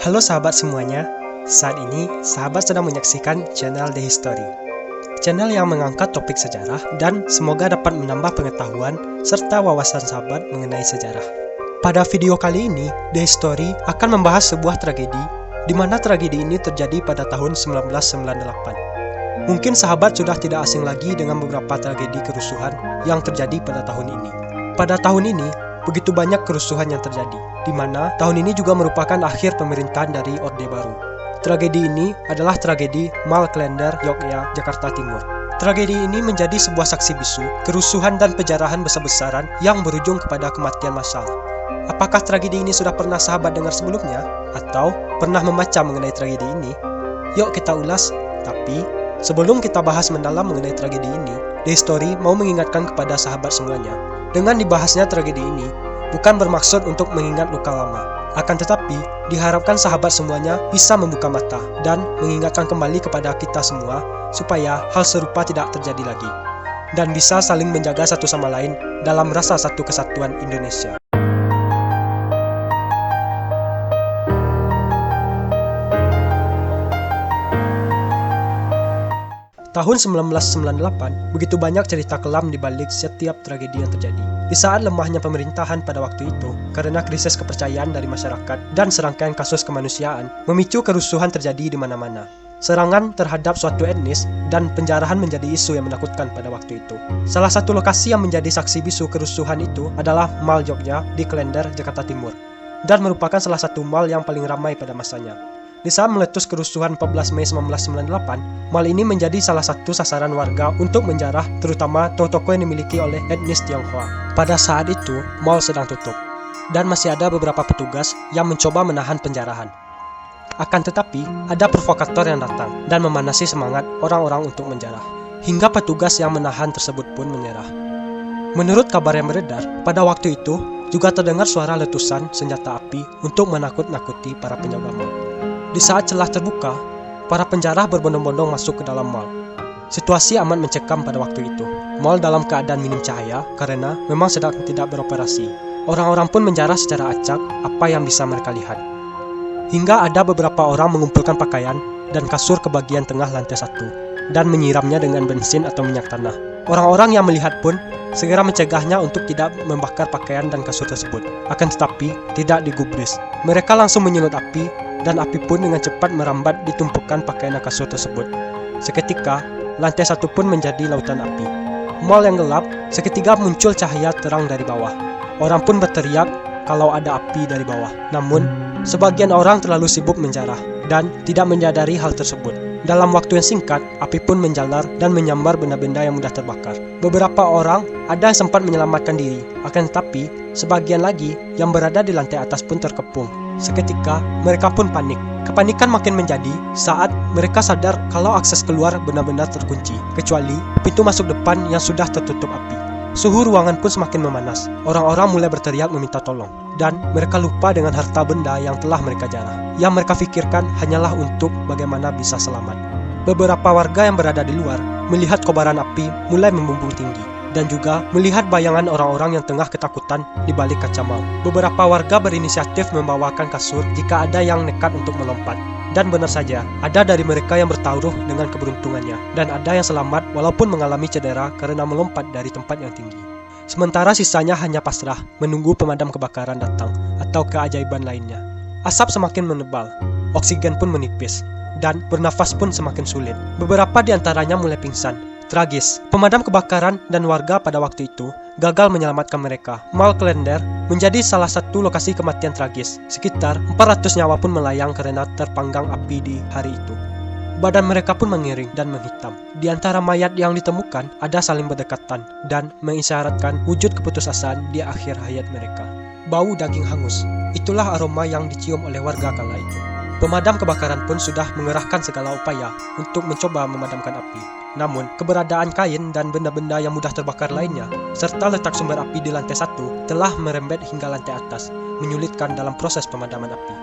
Halo sahabat semuanya, saat ini sahabat sedang menyaksikan channel The History. Channel yang mengangkat topik sejarah dan semoga dapat menambah pengetahuan serta wawasan sahabat mengenai sejarah. Pada video kali ini, The History akan membahas sebuah tragedi di mana tragedi ini terjadi pada tahun 1998. Mungkin sahabat sudah tidak asing lagi dengan beberapa tragedi kerusuhan yang terjadi pada tahun ini. Pada tahun ini, begitu banyak kerusuhan yang terjadi, di mana tahun ini juga merupakan akhir pemerintahan dari Orde Baru. Tragedi ini adalah tragedi Mal Klender, Yogyakarta, Jakarta Timur. Tragedi ini menjadi sebuah saksi bisu, kerusuhan dan penjarahan besar-besaran yang berujung kepada kematian massal. Apakah tragedi ini sudah pernah sahabat dengar sebelumnya? Atau pernah membaca mengenai tragedi ini? Yuk kita ulas, tapi sebelum kita bahas mendalam mengenai tragedi ini, The History mau mengingatkan kepada sahabat semuanya. Dengan dibahasnya tragedi ini, bukan bermaksud untuk mengingat luka lama. Akan tetapi, diharapkan sahabat semuanya bisa membuka mata dan mengingatkan kembali kepada kita semua supaya hal serupa tidak terjadi lagi. Dan bisa saling menjaga satu sama lain dalam rasa satu kesatuan Indonesia. Tahun 1998, begitu banyak cerita kelam di balik setiap tragedi yang terjadi. Di saat lemahnya pemerintahan pada waktu itu, karena krisis kepercayaan dari masyarakat dan serangkaian kasus kemanusiaan, memicu kerusuhan terjadi di mana-mana. Serangan terhadap suatu etnis dan penjarahan menjadi isu yang menakutkan pada waktu itu. Salah satu lokasi yang menjadi saksi bisu kerusuhan itu adalah Mal Jogja di Klender, Jakarta Timur, dan merupakan salah satu mal yang paling ramai pada masanya. Di saat meletus kerusuhan 14 Mei 1998, mal ini menjadi salah satu sasaran warga untuk menjarah terutama toko-toko yang dimiliki oleh etnis Tionghoa. Pada saat itu, mal sedang tutup, dan masih ada beberapa petugas yang mencoba menahan penjarahan. Akan tetapi, ada provokator yang datang dan memanasi semangat orang-orang untuk menjarah, hingga petugas yang menahan tersebut pun menyerah. Menurut kabar yang beredar, pada waktu itu juga terdengar suara letusan senjata api untuk menakut-nakuti para penjaga mal. Di saat celah terbuka, para penjara berbondong-bondong masuk ke dalam mal. Situasi amat mencekam pada waktu itu. Mal dalam keadaan minim cahaya karena memang sedang tidak beroperasi. Orang-orang pun menjarah secara acak apa yang bisa mereka lihat. Hingga ada beberapa orang mengumpulkan pakaian dan kasur ke bagian tengah lantai 1 dan menyiramnya dengan bensin atau minyak tanah. Orang-orang yang melihat pun segera mencegahnya untuk tidak membakar pakaian dan kasur tersebut. Akan tetapi tidak digubris. Mereka langsung menyulut api dan api pun dengan cepat merambat di tumpukan pakaian dan kasur tersebut. Seketika, lantai 1 pun menjadi lautan api. Mal yang gelap, seketika muncul cahaya terang dari bawah. Orang pun berteriak kalau ada api dari bawah. Namun, sebagian orang terlalu sibuk menjarah dan tidak menyadari hal tersebut. Dalam waktu yang singkat, api pun menjalar dan menyambar benda-benda yang mudah terbakar. Beberapa orang ada yang sempat menyelamatkan diri, akan tetapi sebagian lagi yang berada di lantai atas pun terkepung. Seketika, mereka pun panik. Kepanikan makin menjadi saat mereka sadar kalau akses keluar benar-benar terkunci, kecuali pintu masuk depan yang sudah tertutup api. Suhu ruangan pun semakin memanas. Orang-orang mulai berteriak meminta tolong, dan mereka lupa dengan harta benda yang telah mereka jarah. Yang mereka pikirkan hanyalah untuk bagaimana bisa selamat. Beberapa warga yang berada di luar melihat kobaran api mulai membumbung tinggi, dan juga melihat bayangan orang-orang yang tengah ketakutan di balik kaca mal. Beberapa warga berinisiatif membawakan kasur jika ada yang nekat untuk melompat. Dan benar saja, ada dari mereka yang bertaruh dengan keberuntungannya, dan ada yang selamat walaupun mengalami cedera karena melompat dari tempat yang tinggi. Sementara sisanya hanya pasrah, menunggu pemadam kebakaran datang atau keajaiban lainnya. Asap semakin menebal, oksigen pun menipis, dan bernafas pun semakin sulit. Beberapa di antaranya mulai pingsan. Tragis, pemadam kebakaran dan warga pada waktu itu gagal menyelamatkan mereka. Mal Klender menjadi salah satu lokasi kematian tragis. Sekitar 400 nyawa pun melayang karena terpanggang api di hari itu. Badan mereka pun mengiring dan menghitam. Di antara mayat yang ditemukan ada saling berdekatan dan mengisyaratkan wujud keputusasaan di akhir hayat mereka. Bau daging hangus, itulah aroma yang dicium oleh warga kala itu. Pemadam kebakaran pun sudah mengerahkan segala upaya untuk mencoba memadamkan api. Namun, keberadaan kain dan benda-benda yang mudah terbakar lainnya, serta letak sumber api di lantai 1, telah merembet hingga lantai atas, menyulitkan dalam proses pemadaman api.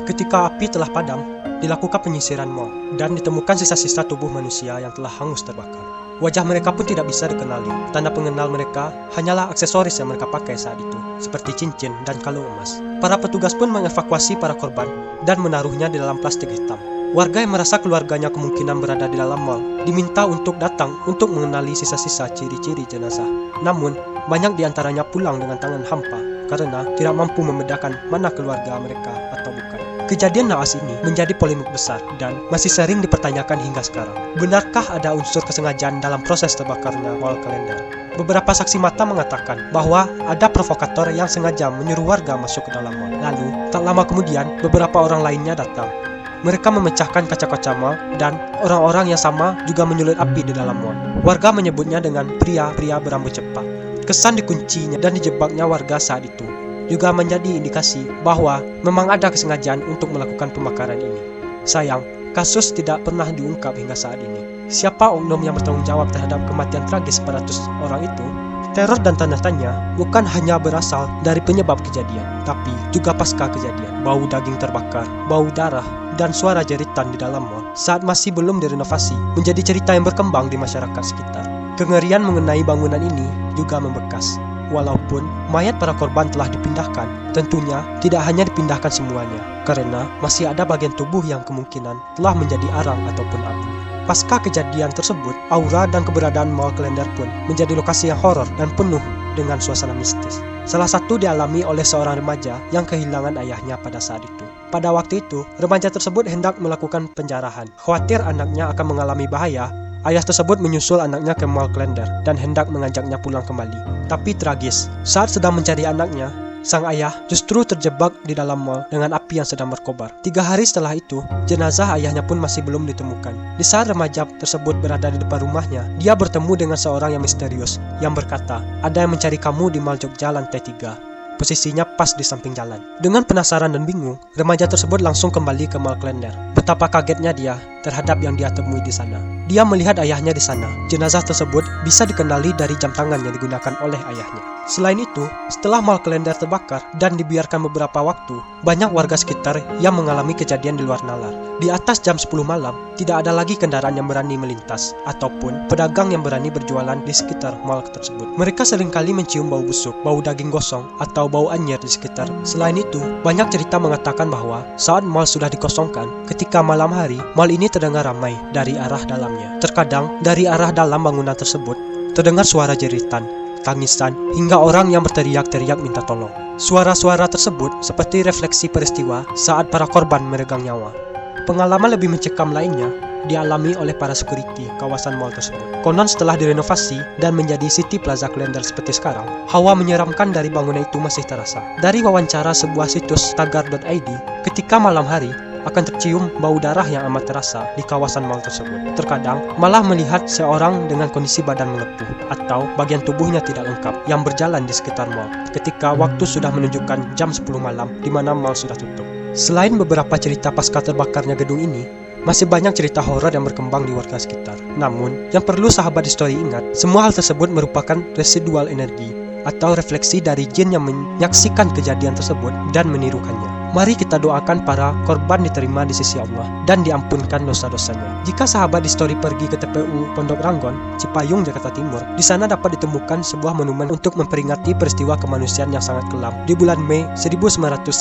Ketika api telah padam, dilakukan penyisiran mal, dan ditemukan sisa-sisa tubuh manusia yang telah hangus terbakar. Wajah mereka pun tidak bisa dikenali. Tanda pengenal mereka hanyalah aksesoris yang mereka pakai saat itu, seperti cincin dan kalung emas. Para petugas pun mengevakuasi para korban dan menaruhnya di dalam plastik hitam. Warga yang merasa keluarganya kemungkinan berada di dalam mal diminta untuk datang untuk mengenali sisa-sisa ciri-ciri jenazah. Namun, banyak di antaranya pulang dengan tangan hampa karena tidak mampu membedakan mana keluarga mereka atau bukan. Kejadian naas ini menjadi polemik besar dan masih sering dipertanyakan hingga sekarang. Benarkah ada unsur kesengajaan dalam proses terbakarnya wall kalender? Beberapa saksi mata mengatakan bahwa ada provokator yang sengaja menyuruh warga masuk ke dalam mal. Lalu, tak lama kemudian, beberapa orang lainnya datang. Mereka memecahkan kaca-kaca mal dan orang-orang yang sama juga menyulut api di dalam mal. Warga menyebutnya dengan pria-pria berambut cepat. Kesan dikuncinya dan dijebaknya warga saat itu juga menjadi indikasi bahwa memang ada kesengajaan untuk melakukan pembakaran ini. Sayang, kasus tidak pernah diungkap hingga saat ini. Siapa oknum yang bertanggung jawab terhadap kematian tragis 400 orang itu? Teror dan tanda tanya bukan hanya berasal dari penyebab kejadian, tapi juga pasca kejadian. Bau daging terbakar, bau darah, dan suara jeritan di dalam mal saat masih belum direnovasi menjadi cerita yang berkembang di masyarakat sekitar. Kengerian mengenai bangunan ini juga membekas. Walaupun mayat para korban telah dipindahkan, tentunya tidak hanya dipindahkan semuanya, karena masih ada bagian tubuh yang kemungkinan telah menjadi arang ataupun abu. Pasca kejadian tersebut, aura dan keberadaan Mall Kalender pun menjadi lokasi yang horor dan penuh dengan suasana mistis. Salah satu dialami oleh seorang remaja yang kehilangan ayahnya pada saat itu. Pada waktu itu, remaja tersebut hendak melakukan penjarahan. Khawatir anaknya akan mengalami bahaya, ayah tersebut menyusul anaknya ke Mall Kalender dan hendak mengajaknya pulang kembali. Tapi tragis, saat sedang mencari anaknya, sang ayah justru terjebak di dalam mal dengan api yang sedang berkobar. 3 hari setelah itu, jenazah ayahnya pun masih belum ditemukan. Di saat remaja tersebut berada di depan rumahnya, dia bertemu dengan seorang yang misterius yang berkata, "Ada yang mencari kamu di Mal Jogja lantai 3. Posisinya pas di samping jalan." Dengan penasaran dan bingung, remaja tersebut langsung kembali ke Mall Kalender. Betapa kagetnya dia terhadap yang dia temui di sana. Dia melihat ayahnya di sana. Jenazah tersebut bisa dikenali dari jam tangan yang digunakan oleh ayahnya. Selain itu, setelah Mall Kalender terbakar dan dibiarkan beberapa waktu, banyak warga sekitar yang mengalami kejadian di luar nalar. Di atas jam 10 malam, tidak ada lagi kendaraan yang berani melintas ataupun pedagang yang berani berjualan di sekitar mal tersebut. Mereka seringkali mencium bau busuk, bau daging gosong, atau bau anyir di sekitar. Selain itu, banyak cerita mengatakan bahwa saat mal sudah dikosongkan, ketika malam hari, mal ini terdengar ramai dari arah dalamnya. Terkadang, dari arah dalam bangunan tersebut, terdengar suara jeritan, tangisan, hingga orang yang berteriak-teriak minta tolong. Suara-suara tersebut seperti refleksi peristiwa saat para korban meregang nyawa. Pengalaman lebih mencekam lainnya dialami oleh para security kawasan mal tersebut. Konon setelah direnovasi dan menjadi City Plaza Kalender seperti sekarang, hawa menyeramkan dari bangunan itu masih terasa. Dari wawancara sebuah situs tagar.id, ketika malam hari akan tercium bau darah yang amat terasa di kawasan mal tersebut. Terkadang malah melihat seorang dengan kondisi badan melepuh atau bagian tubuhnya tidak lengkap yang berjalan di sekitar mal ketika waktu sudah menunjukkan jam 10 malam di mana mal sudah tutup. Selain beberapa cerita pasca terbakarnya gedung ini, masih banyak cerita horor yang berkembang di warga sekitar. Namun, yang perlu sahabat histori ingat, semua hal tersebut merupakan residual energi atau refleksi dari jin yang menyaksikan kejadian tersebut dan menirukannya. Mari kita doakan para korban diterima di sisi Allah dan diampunkan dosa-dosanya. Jika sahabat histori pergi ke TPU Pondok Ranggon, Cipayung, Jakarta Timur, di sana dapat ditemukan sebuah monumen untuk memperingati peristiwa kemanusiaan yang sangat kelam di bulan Mei 1998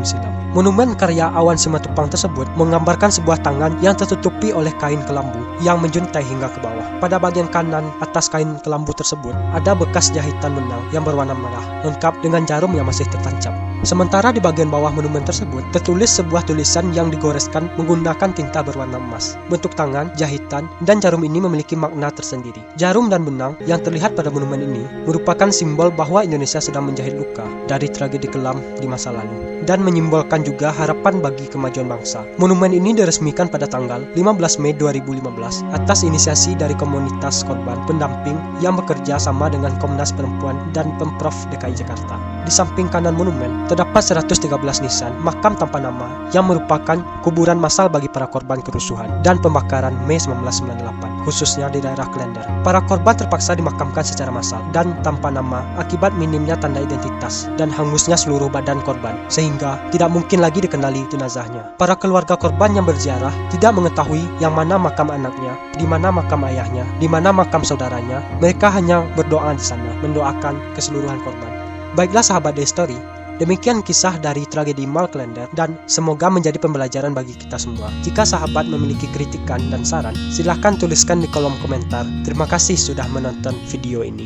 silam. Monumen karya Awan Simatupang tersebut menggambarkan sebuah tangan yang tertutupi oleh kain kelambu yang menjuntai hingga ke bawah. Pada bagian kanan atas kain kelambu tersebut ada bekas jahitan benang yang berwarna merah, lengkap dengan jarum yang masih tertancap. Sementara di bagian bawah monumen tersebut tertulis sebuah tulisan yang digoreskan menggunakan tinta berwarna emas. Bentuk tangan, jahitan, dan jarum ini memiliki makna tersendiri. Jarum dan benang yang terlihat pada monumen ini merupakan simbol bahwa Indonesia sedang menjahit luka dari tragedi kelam di masa lalu dan menyimbolkan juga harapan bagi kemajuan bangsa. Monumen ini diresmikan pada tanggal 15 Mei 2015 atas inisiasi dari komunitas korban pendamping yang bekerja sama dengan Komnas Perempuan dan Pemprov DKI Jakarta. Di samping kanan monumen terdapat 113 nisan makam tanpa nama yang merupakan kuburan massal bagi para korban kerusuhan dan pembakaran Mei 1998. khususnya di daerah Klender. Para korban terpaksa dimakamkan secara massal dan tanpa nama akibat minimnya tanda identitas dan hangusnya seluruh badan korban, sehingga tidak mungkin lagi dikenali jenazahnya. Para keluarga korban yang berziarah tidak mengetahui yang mana makam anaknya, di mana makam ayahnya, di mana makam saudaranya. Mereka hanya berdoa di sana, mendoakan keseluruhan korban. Baiklah sahabat The Story, demikian kisah dari tragedi Mall Klender dan semoga menjadi pembelajaran bagi kita semua. Jika sahabat memiliki kritikan dan saran, silahkan tuliskan di kolom komentar. Terima kasih sudah menonton video ini.